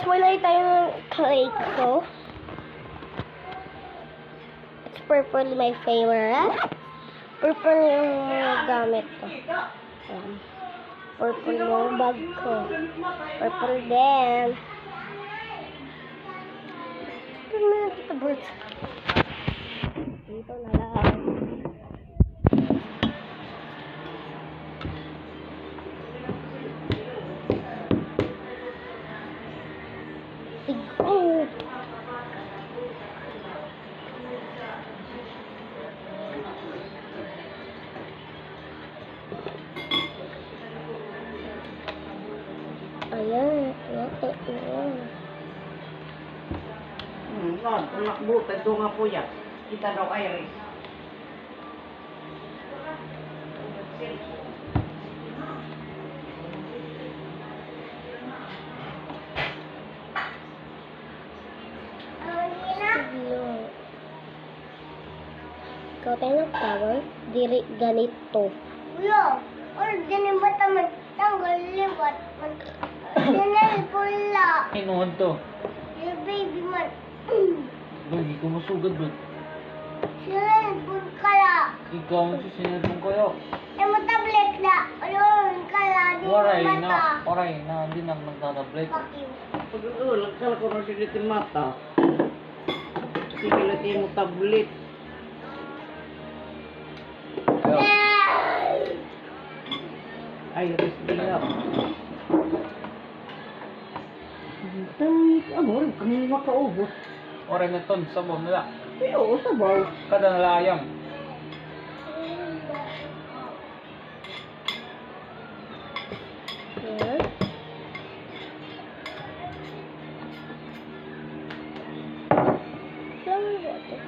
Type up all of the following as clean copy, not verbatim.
Wala tayo ng cake ko. It's purple, my favorite. Purple yung gamit ko. Purple yung bag ko. Purple din. Purple na dito, birds. Dito na lang. Oh! Ayan. Ayan. Tulakbo, tado nga po yan. Kita daw Iris. Ikaw tayo nag-tower, diri ganito. Ulo, or ganun ba taman tanggal liwat man. Ganun pula. Inuhan to. Yung baby man. Lagi ko masugad ba? Sila pun kala. Ikaw ang sisinatong kayo. Yung tablet na. Ayun, kala di Waray mata. na, hindi na magtatablet. Pakiw. Nagkala ko na siya dito mata. Sige natin mo tablet. Ay, rest nila. Ano rin, kami makaubos. Oray na ton, sabaw nila. Ay, oo, sabaw. Kada nalayang. Ayan. Flower water.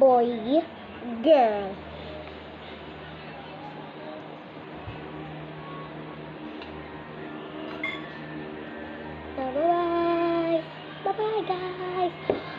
Boy, girl. Bye-bye. Bye-bye, guys.